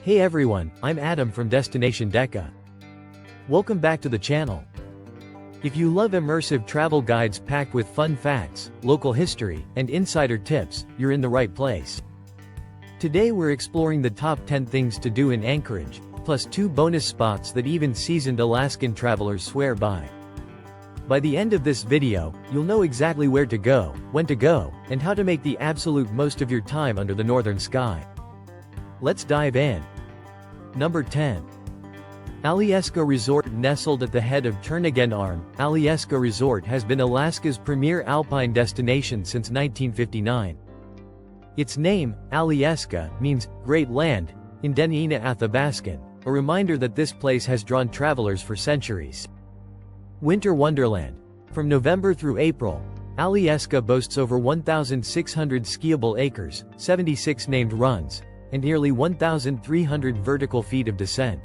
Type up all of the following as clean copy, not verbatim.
Hey everyone, I'm Adam from Destination Deca. Welcome back to the channel. If you love immersive travel guides packed with fun facts, local history, and insider tips, you're in the right place. Today we're exploring the top 10 things to do in Anchorage, plus 2 bonus spots that even seasoned Alaskan travelers swear by. By the end of this video, you'll know exactly where to go, when to go, and how to make the absolute most of your time under the northern sky. Let's dive in. Number 10. Alyeska Resort. Nestled at the head of Turnagain Arm, Alyeska Resort has been Alaska's premier alpine destination since 1959. Its name, Alyeska, means Great Land in Denali Athabascan, a reminder that this place has drawn travelers for centuries. Winter Wonderland. From November through April, Alyeska boasts over 1,600 skiable acres, 76 named runs, and nearly 1,300 vertical feet of descent.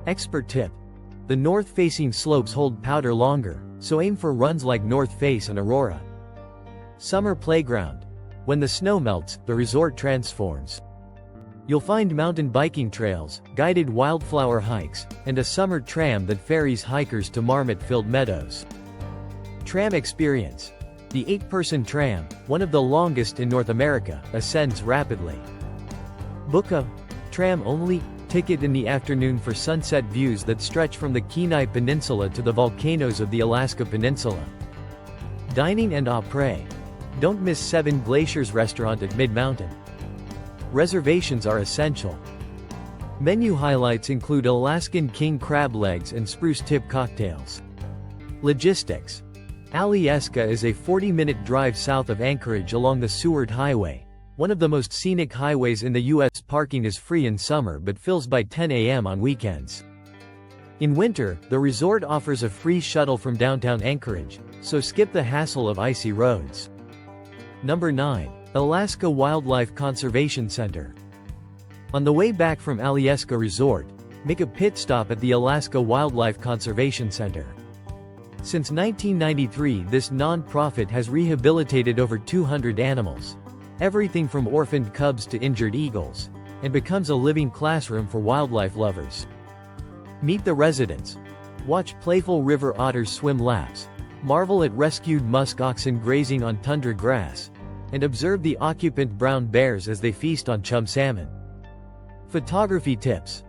Expert tip: the north-facing slopes hold powder longer, so aim for runs like North Face and Aurora. Summer Playground. When the snow melts, the resort transforms. You'll find mountain biking trails, guided wildflower hikes, and a summer tram that ferries hikers to marmot-filled meadows. Tram Experience. The 8-person tram, one of the longest in North America, ascends rapidly. Book a tram-only ticket in the afternoon for sunset views that stretch from the Kenai Peninsula to the volcanoes of the Alaska Peninsula. Dining and après. Don't miss Seven Glaciers Restaurant at Mid-Mountain. Reservations are essential. Menu highlights include Alaskan king crab legs and spruce tip cocktails. Logistics. Alyeska is a 40-minute drive south of Anchorage along the Seward Highway, one of the most scenic highways in the U.S. Parking is free in summer but fills by 10 a.m. on weekends. In winter, the resort offers a free shuttle from downtown Anchorage, so skip the hassle of icy roads. Number 9. Alaska Wildlife Conservation Center. On the way back from Alyeska Resort, make a pit stop at the Alaska Wildlife Conservation Center. Since 1993, this non-profit has rehabilitated over 200 animals, everything from orphaned cubs to injured eagles, and becomes a living classroom for wildlife lovers. Meet the residents. Watch playful river otters swim laps, marvel at rescued musk oxen grazing on tundra grass, and observe the occupant brown bears as they feast on chum salmon. Photography tips.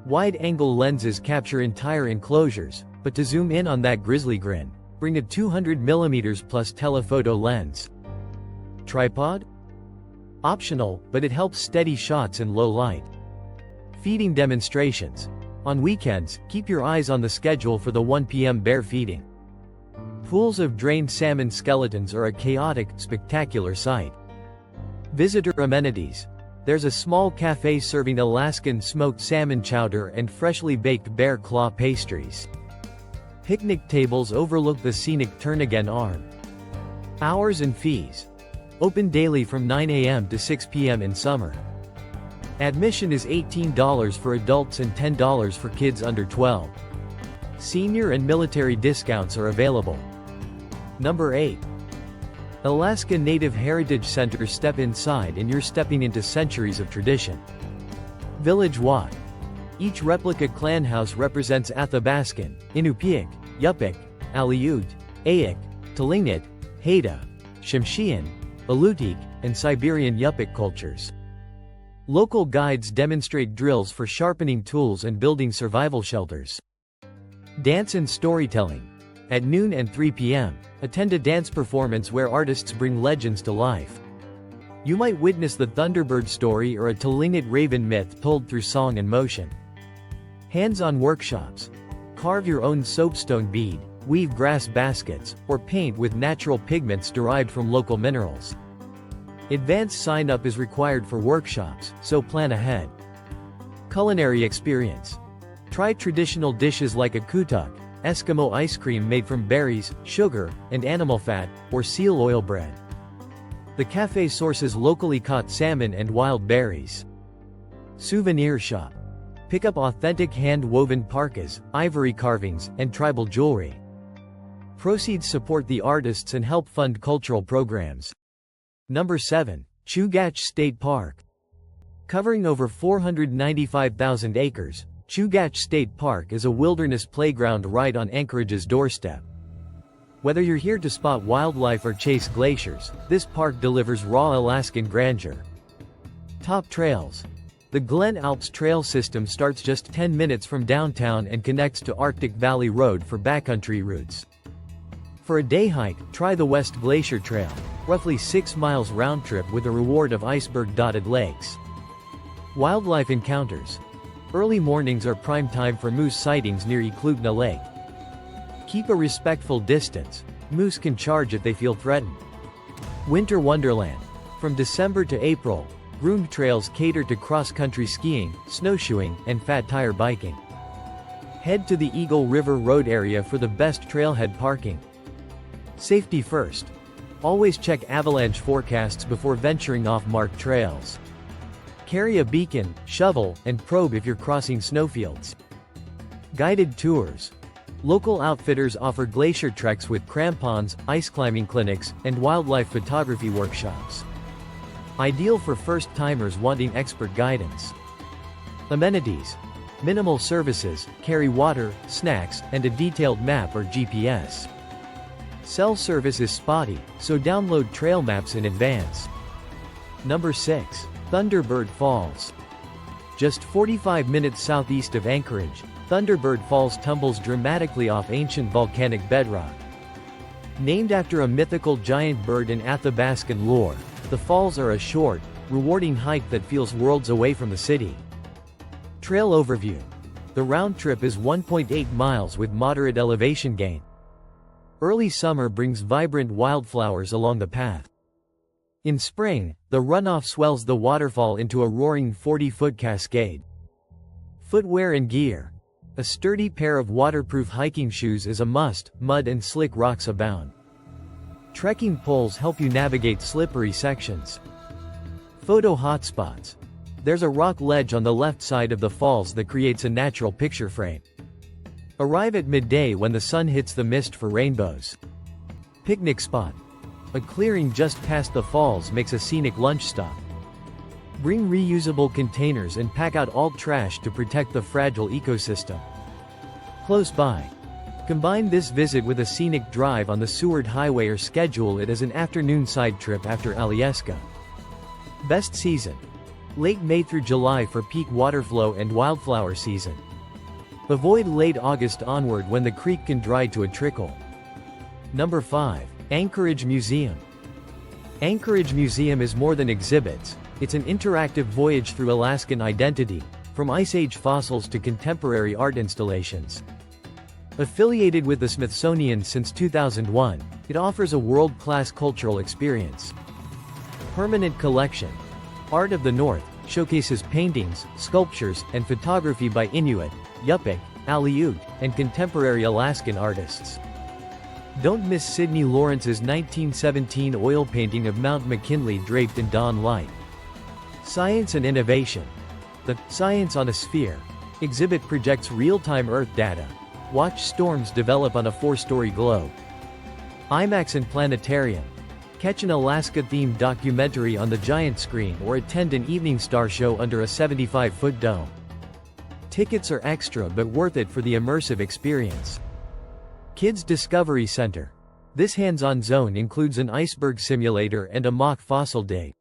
Wide-angle lenses capture entire enclosures, but to zoom in on that grizzly grin, bring a 200mm plus telephoto lens. Tripod? Optional, but it helps steady shots in low light. Feeding demonstrations. On weekends, keep your eyes on the schedule for the 1 p.m. bear feeding. Pools of drained salmon skeletons are a chaotic, spectacular sight. Visitor amenities. There's a small cafe serving Alaskan smoked salmon chowder and freshly baked bear claw pastries. Picnic tables overlook the scenic Turnagain Arm. Hours and fees. Open daily from 9 a.m. to 6 p.m. in summer. Admission is $18 for adults and $10 for kids under 12. Senior and military discounts are available. Number 8. Alaska Native Heritage Center. Step inside and you're stepping into centuries of tradition. Village Walk. Each replica clan house represents Athabascan, Inupiaq, Yupik, Aleut, Ayak, Tlingit, Haida, Tsimshian, Alutiiq, and Siberian Yupik cultures. Local guides demonstrate drills for sharpening tools and building survival shelters. Dance and storytelling. At noon and 3 p.m., attend a dance performance where artists bring legends to life. You might witness the Thunderbird story or a Tlingit raven myth told through song and motion. Hands-on workshops. Carve your own soapstone bead, weave grass baskets, or paint with natural pigments derived from local minerals. Advanced sign-up is required for workshops, so plan ahead. Culinary experience. Try traditional dishes like a kutuk, Eskimo ice cream made from berries, sugar, and animal fat, or seal oil bread. The cafe sources locally caught salmon and wild berries. Souvenir shop. Pick up authentic hand-woven parkas, ivory carvings, and tribal jewelry. Proceeds support the artists and help fund cultural programs. Number 7. Chugach State Park. Covering over 495,000 acres, Chugach State Park is a wilderness playground right on Anchorage's doorstep. Whether you're here to spot wildlife or chase glaciers, this park delivers raw Alaskan grandeur. Top trails. The Glen Alps Trail system starts just 10 minutes from downtown and connects to Arctic Valley Road for backcountry routes. For a day hike, try the West Glacier Trail, roughly 6 miles round trip with a reward of iceberg-dotted lakes. Wildlife encounters. Early mornings are prime time for moose sightings near Eklutna Lake. Keep a respectful distance. Moose can charge if they feel threatened. Winter Wonderland. From December to April, groomed trails cater to cross-country skiing, snowshoeing, and fat tire biking. Head to the Eagle River Road area for the best trailhead parking. Safety first. Always check avalanche forecasts before venturing off marked trails. Carry a beacon, shovel, and probe if you're crossing snowfields. Guided tours. Local outfitters offer glacier treks with crampons, ice climbing clinics, and wildlife photography workshops. Ideal for first-timers wanting expert guidance. Amenities. Minimal services, carry water, snacks, and a detailed map or GPS. Cell service is spotty, so download trail maps in advance. Number 6. Thunderbird Falls. Just 45 minutes southeast of Anchorage, Thunderbird Falls tumbles dramatically off ancient volcanic bedrock. Named after a mythical giant bird in Athabascan lore, the falls are a short, rewarding hike that feels worlds away from the city. Trail overview. The round trip is 1.8 miles with moderate elevation gain. Early summer brings vibrant wildflowers along the path. In spring, the runoff swells the waterfall into a roaring 40-foot cascade. Footwear and gear. A sturdy pair of waterproof hiking shoes is a must, mud and slick rocks abound. Trekking poles help you navigate slippery sections. Photo hotspots. There's a rock ledge on the left side of the falls that creates a natural picture frame. Arrive at midday when the sun hits the mist for rainbows. Picnic spot. A clearing just past the falls makes a scenic lunch stop. Bring reusable containers and pack out all trash to protect the fragile ecosystem. Close by. Combine this visit with a scenic drive on the Seward Highway or schedule it as an afternoon side trip after Alyeska. Best season. Late May through July for peak waterflow and wildflower season. Avoid late August onward when the creek can dry to a trickle. Number 5. Anchorage Museum. Anchorage Museum is more than exhibits, it's an interactive voyage through Alaskan identity, from Ice Age fossils to contemporary art installations. Affiliated with the Smithsonian since 2001, it offers a world-class cultural experience. Permanent collection. Art of the North showcases paintings, sculptures, and photography by Inuit, Yupik, Aleut, and contemporary Alaskan artists. Don't miss Sidney Lawrence's 1917 oil painting of Mount McKinley draped in dawn light. Science and innovation. The Science on a Sphere exhibit projects real-time Earth data. Watch storms develop on a 4-story globe. IMAX and Planetarium. Catch an Alaska-themed documentary on the giant screen or attend an evening star show under a 75-foot dome. Tickets are extra but worth it for the immersive experience. Kids Discovery Center. This hands-on zone includes an iceberg simulator and a mock fossil dig.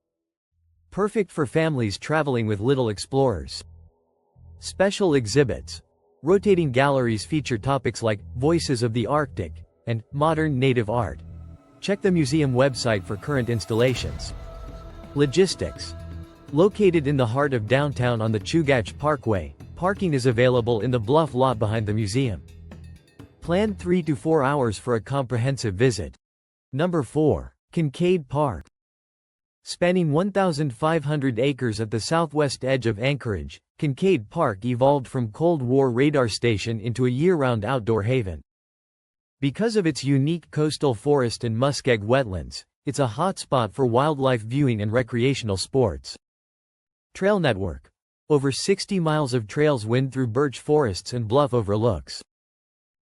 Perfect for families traveling with little explorers. Special exhibits. Rotating galleries feature topics like Voices of the Arctic and Modern Native Art. Check the museum website for current installations. Logistics. Located in the heart of downtown on the Chugach Parkway, parking is available in the bluff lot behind the museum. Plan 3 to 4 hours for a comprehensive visit. Number 4. Kincaid Park. Spanning 1,500 acres at the southwest edge of Anchorage, Kincaid Park evolved from Cold War radar station into a year-round outdoor haven. Because of its unique coastal forest and muskeg wetlands, it's a hotspot for wildlife viewing and recreational sports. Trail network. Over 60 miles of trails wind through birch forests and bluff overlooks.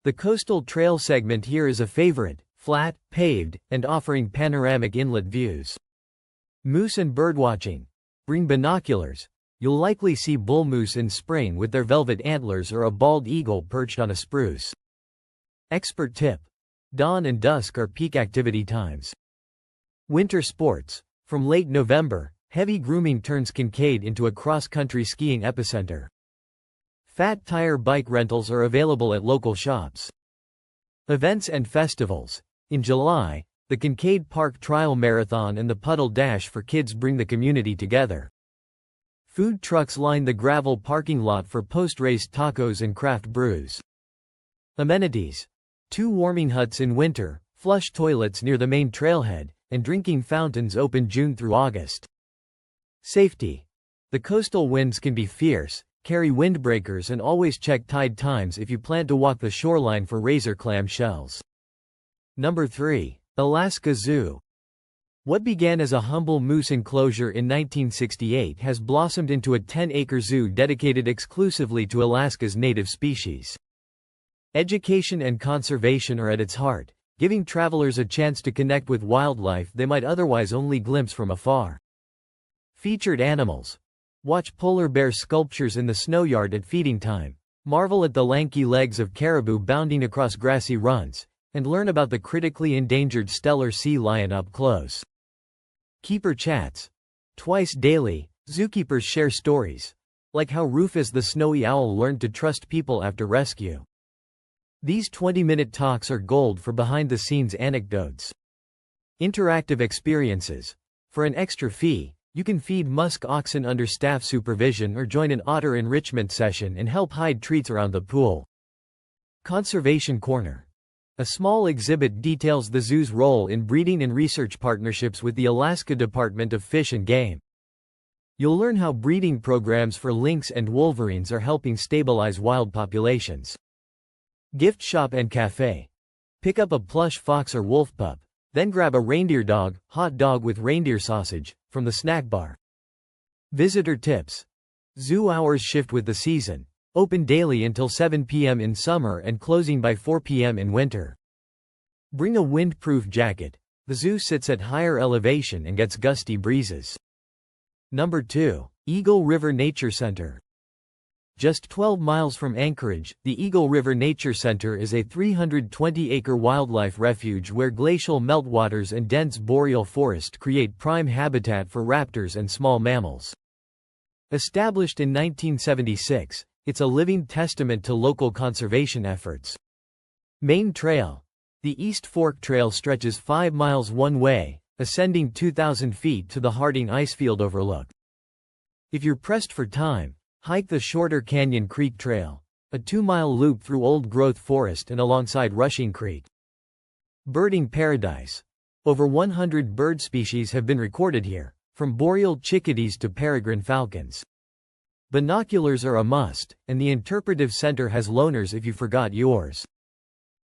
The coastal trail segment here is a favorite, flat, paved, and offering panoramic inlet views. Moose and birdwatching. Bring binoculars, You'll likely see bull moose in spring with their velvet antlers or a bald eagle perched on a spruce. Expert tip: dawn and dusk are peak activity times. Winter sports. From late November, heavy grooming turns Kincaid into a cross-country skiing epicenter. Fat tire bike rentals are available at local shops. Events and festivals. In July, the Concaid Park Trial Marathon and the Puddle Dash for kids bring the community together. Food trucks line the gravel parking lot for post-race tacos and craft brews. Amenities. 2 warming huts in winter, flush toilets near the main trailhead, and drinking fountains open June through August. Safety. The coastal winds can be fierce, carry windbreakers, and always check tide times if you plan to walk the shoreline for razor clam shells. Number 3. Alyeska Zoo. What began as a humble moose enclosure in 1968 has blossomed into a 10-acre zoo dedicated exclusively to Alaska's native species. Education and conservation are at its heart, giving travelers a chance to connect with wildlife they might otherwise only glimpse from afar. Featured animals. Watch polar bear sculptures in the snow yard at feeding time, marvel at the lanky legs of caribou bounding across grassy runs, and learn about the critically endangered Steller sea lion up close. Keeper chats. Twice daily, zookeepers share stories, like how Rufus the snowy owl learned to trust people after rescue. These 20-minute talks are gold for behind-the-scenes anecdotes. Interactive experiences. For an extra fee, you can feed musk oxen under staff supervision or join an otter enrichment session and help hide treats around the pool. Conservation Corner. A small exhibit details the zoo's role in breeding and research partnerships with the Alaska Department of Fish and Game. You'll learn how breeding programs for lynx and wolverines are helping stabilize wild populations. Gift shop and cafe. Pick up a plush fox or wolf pup, then grab a reindeer dog, hot dog with reindeer sausage, from the snack bar. Visitor tips. Zoo hours shift with the season, open daily until 7 p.m. in summer and closing by 4 p.m. in winter. Bring a windproof jacket. The zoo sits at higher elevation and gets gusty breezes. Number 2. Eagle River Nature Center. Just 12 miles from Anchorage, the Eagle River Nature Center is a 320-acre wildlife refuge where glacial meltwaters and dense boreal forest create prime habitat for raptors and small mammals. Established in 1976, it's a living testament to local conservation efforts. Main Trail. The East Fork Trail stretches 5 miles one way, ascending 2,000 feet to the Harding Icefield overlook. If you're pressed for time, hike the shorter Canyon Creek Trail, a 2-mile loop through old-growth forest and alongside Rushing Creek. Birding Paradise. Over 100 bird species have been recorded here, from boreal chickadees to peregrine falcons. Binoculars are a must, and the interpretive center has loners if you forgot yours.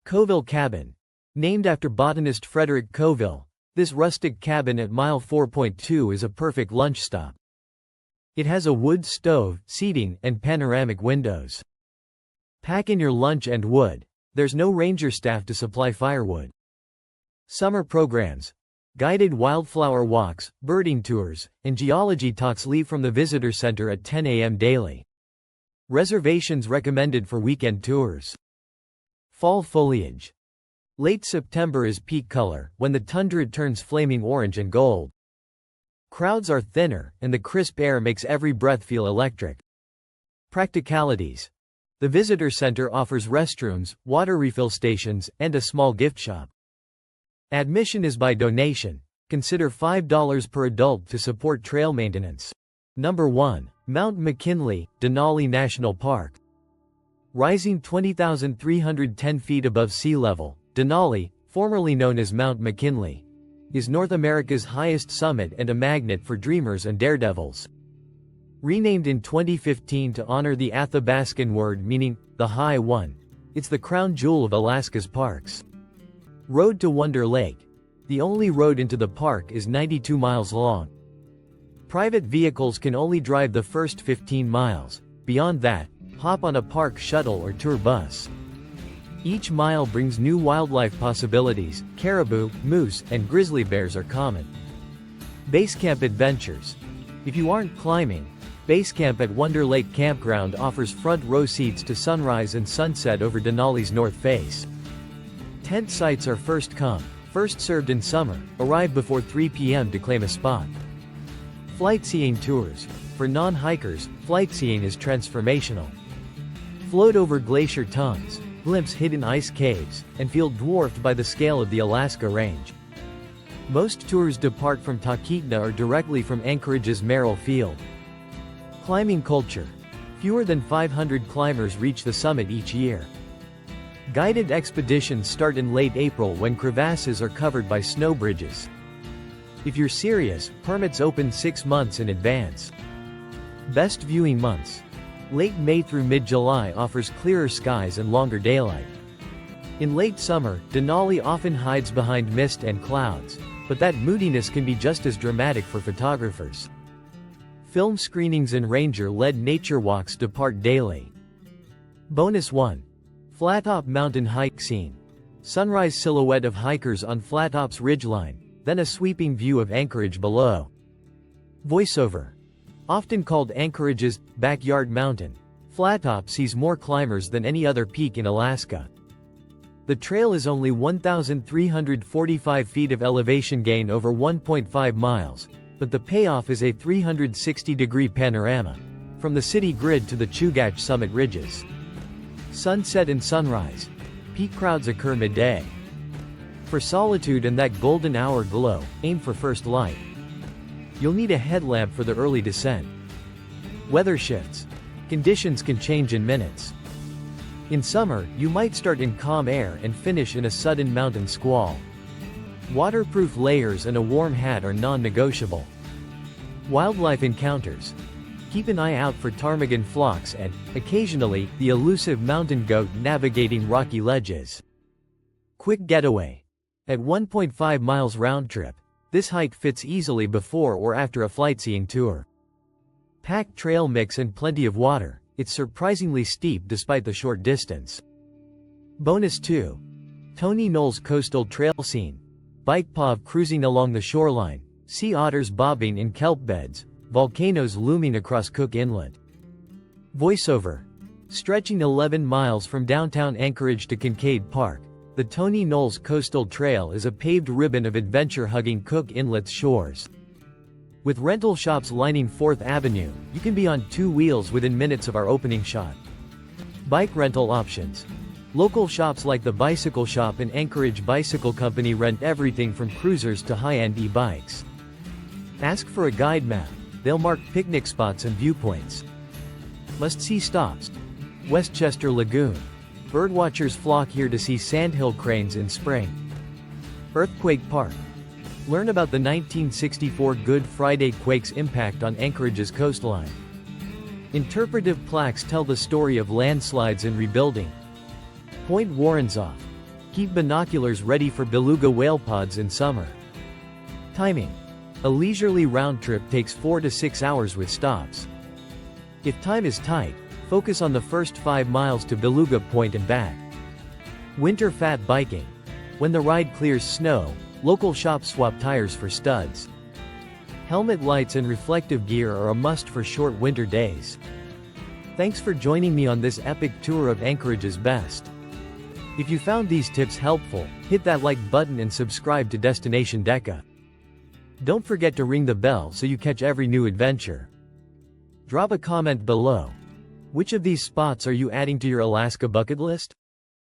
Coville Cabin. Named after botanist Frederick Coville, this rustic cabin at mile 4.2 is a perfect lunch stop. It has a wood stove, seating, and panoramic windows. Pack in your lunch and wood. There's no ranger staff to supply firewood. Summer programs. Guided wildflower walks, birding tours, and geology talks leave from the visitor center at 10 a.m. daily. Reservations recommended for weekend tours. Fall foliage. Late September is peak color, when the tundra turns flaming orange and gold. Crowds are thinner, and the crisp air makes every breath feel electric. Practicalities. The visitor center offers restrooms, water refill stations, and a small gift shop. Admission is by donation. Consider $5 per adult to support trail maintenance. Number 1. Mount McKinley, Denali National Park. Rising 20,310 feet above sea level, Denali, formerly known as Mount McKinley, is North America's highest summit and a magnet for dreamers and daredevils. Renamed in 2015 to honor the Athabascan word meaning, the High One, it's the crown jewel of Alaska's parks. Road to Wonder Lake. The only road into the park is 92 miles long. Private vehicles can only drive the first 15 miles. Beyond that, hop on a park shuttle or tour bus. Each mile brings new wildlife possibilities. Caribou, moose, and grizzly bears are common. Base camp adventures. If you aren't climbing, Base camp at Wonder Lake Campground offers front row seats to sunrise and sunset over Denali's north face. Tent sites are first come, first served in summer. Arrive before 3 p.m. to claim a spot. Flight seeing tours. For non-hikers, flight seeing is transformational. Float over glacier tongues, glimpse hidden ice caves, and feel dwarfed by the scale of the Alyeska range. Most tours depart from Talkeetna or directly from Anchorage's Merrill Field. Climbing culture. Fewer than 500 climbers reach the summit each year. Guided expeditions start in late April when crevasses are covered by snow bridges. If you're serious, permits open 6 months in advance. Best viewing months. Late May through mid-July offers clearer skies and longer daylight. In late summer, Denali often hides behind mist and clouds, but that moodiness can be just as dramatic for photographers. Film screenings and ranger-led nature walks depart daily. Bonus 1. Flattop Mountain hike scene. Sunrise silhouette of hikers on Flattop's ridgeline, then a sweeping view of Anchorage below. Voiceover. Often called Anchorage's backyard mountain, Flattop sees more climbers than any other peak in Alaska. The trail is only 1,345 feet of elevation gain over 1.5 miles, but the payoff is a 360-degree panorama, from the city grid to the Chugach summit ridges. Sunset and sunrise. Peak crowds occur midday. For solitude and that golden hour glow, aim for first light. You'll need a headlamp for the early descent. Weather shifts. Conditions can change in minutes. In summer, you might start in calm air and finish in a sudden mountain squall. Waterproof layers and a warm hat are non-negotiable. Wildlife encounters. Keep an eye out for ptarmigan flocks and, occasionally, the elusive mountain goat navigating rocky ledges. Quick getaway. At 1.5 miles round trip, this hike fits easily before or after a flight seeing tour. Packed trail mix and plenty of water, it's surprisingly steep despite the short distance. Bonus 2. Tony Knowles Coastal Trail scene. Bike pav cruising along the shoreline, sea otters bobbing in kelp beds, volcanoes looming across Cook Inlet. Voiceover. Stretching 11 miles from downtown Anchorage to Kincaid Park, the Tony Knowles Coastal Trail is a paved ribbon of adventure hugging Cook Inlet's shores. With rental shops lining 4th Avenue, you can be on 2 wheels within minutes of our opening shot. Bike rental options. Local shops like the Bicycle Shop and Anchorage Bicycle Company rent everything from cruisers to high-end e-bikes. Ask for a guide map. They'll mark picnic spots and viewpoints. Must-see stops. Westchester Lagoon. Birdwatchers flock here to see sandhill cranes in spring. Earthquake Park. Learn about the 1964 Good Friday quake's impact on Anchorage's coastline. Interpretive plaques tell the story of landslides and rebuilding. Point Warrenzoff. Keep binoculars ready for beluga whale pods in summer. Timing. A leisurely round trip takes 4 to 6 hours with stops. If time is tight, focus on the first 5 miles to Beluga Point and back. Winter fat biking. When the ride clears snow, local shops swap tires for studs. Helmet lights and reflective gear are a must for short winter days. Thanks for joining me on this epic tour of Anchorage's best. If you found these tips helpful, hit that like button and subscribe to Destination Deca. Don't forget to ring the bell so you catch every new adventure. Drop a comment below. Which of these spots are you adding to your Alaska bucket list?